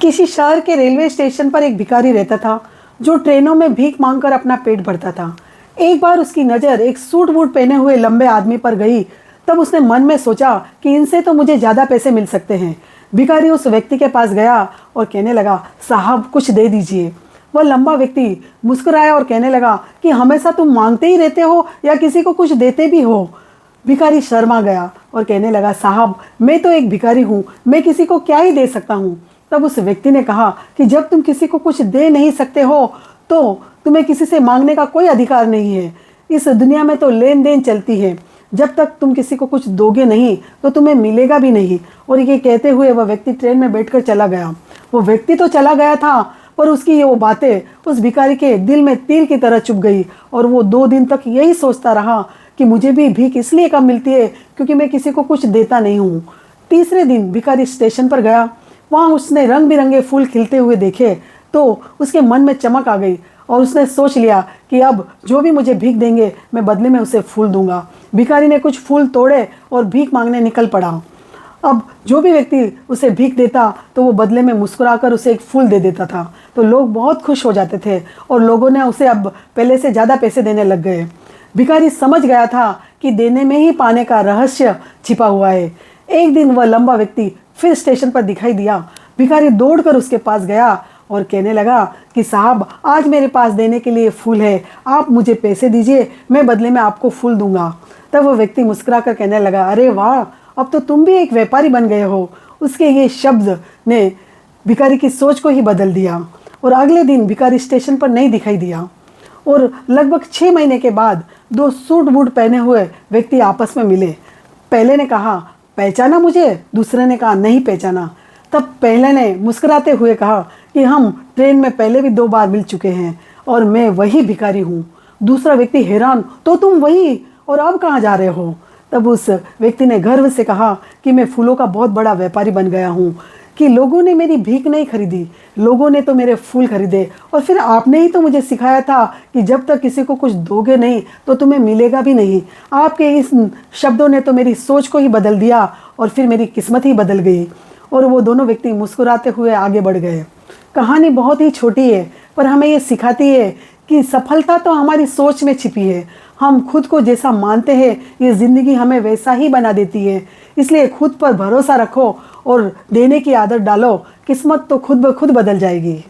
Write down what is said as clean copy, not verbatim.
किसी शहर के रेलवे स्टेशन पर एक भिखारी रहता था जो ट्रेनों में भीख मांगकर अपना पेट भरता था। एक बार उसकी नज़र एक सूट बूट पहने हुए लंबे आदमी पर गई। तब उसने मन में सोचा कि इनसे तो मुझे ज़्यादा पैसे मिल सकते हैं। भिखारी उस व्यक्ति के पास गया और कहने लगा, साहब कुछ दे दीजिए। वह लंबा व्यक्ति मुस्कुराया और कहने लगा कि हमेशा तुम मांगते ही रहते हो या किसी को कुछ देते भी हो। भिखारी शर्मा गया और कहने लगा, साहब मैं तो एक भिखारी हूँ, मैं किसी को क्या ही दे सकता हूँ। तब उस व्यक्ति ने कहा कि जब तुम किसी को कुछ दे नहीं सकते हो तो तुम्हें किसी से मांगने का कोई अधिकार नहीं है। इस दुनिया में तो लेन देन चलती है, जब तक तुम किसी को कुछ दोगे नहीं तो तुम्हें मिलेगा भी नहीं। और ये कहते हुए वह व्यक्ति ट्रेन में बैठकर चला गया। वो व्यक्ति तो चला गया था, पर उसकी वो बातें उस भिखारी के दिल में तीर की तरह चुभ गई और वो 2 दिन तक यही सोचता रहा कि मुझे भी भीख इसलिए कम मिलती है क्योंकि मैं किसी को कुछ देता नहीं हूँ। तीसरे दिन भिखारी स्टेशन पर गया। वहाँ उसने रंग बिरंगे फूल खिलते हुए देखे तो उसके मन में चमक आ गई और उसने सोच लिया कि अब जो भी मुझे भीख देंगे मैं बदले में उसे फूल दूंगा। भिखारी ने कुछ फूल तोड़े और भीख मांगने निकल पड़ा। अब जो भी व्यक्ति उसे भीख देता तो वो बदले में मुस्कुराकर उसे एक फूल दे देता था, तो लोग बहुत खुश हो जाते थे और लोगों ने उसे अब पहले से ज़्यादा पैसे देने लग गए। भिखारी समझ गया था कि देने में ही पाने का रहस्य छिपा हुआ है। एक दिन वह लंबा व्यक्ति फिर स्टेशन पर दिखाई दिया। भिखारी दौड़कर उसके पास गया और कहने लगा कि साहब आज मेरे पास देने के लिए फूल है, आप मुझे पैसे दीजिए, मैं बदले में आपको फूल दूंगा। तब वो व्यक्ति मुस्कुराकर कहने लगा, अरे वाह, अब तो तुम भी एक व्यापारी बन गए हो। उसके ये शब्द ने भिखारी की सोच को ही बदल दिया और अगले दिन भिखारी स्टेशन पर नहीं दिखाई दिया। और लगभग 6 महीने के बाद 2 सूट बूट पहने हुए व्यक्ति आपस में मिले। पहले ने कहा, पहचाना मुझे? दूसरे ने कहा, नहीं पहचाना। तब पहले ने मुस्कुराते हुए कहा कि हम ट्रेन में पहले भी 2 बार मिल चुके हैं और मैं वही भिखारी हूँ। दूसरा व्यक्ति हैरान, तो तुम वही, और अब कहाँ जा रहे हो? तब उस व्यक्ति ने गर्व से कहा कि मैं फूलों का बहुत बड़ा व्यापारी बन गया हूँ, कि लोगों ने मेरी भीख नहीं खरीदी, लोगों ने तो मेरे फूल खरीदे। और फिर आपने ही तो मुझे सिखाया था कि जब तक किसी को कुछ दोगे नहीं तो तुम्हें मिलेगा भी नहीं। आपके इस शब्दों ने तो मेरी सोच को ही बदल दिया और फिर मेरी किस्मत ही बदल गई। और वो दोनों व्यक्ति मुस्कुराते हुए आगे बढ़ गए। कहानी बहुत ही छोटी है, पर हमें ये सिखाती है कि सफलता तो हमारी सोच में छिपी है। हम खुद को जैसा मानते हैं ये ज़िंदगी हमें वैसा ही बना देती है। इसलिए खुद पर भरोसा रखो और देने की आदत डालो, किस्मत तो खुद ब खुद बदल जाएगी।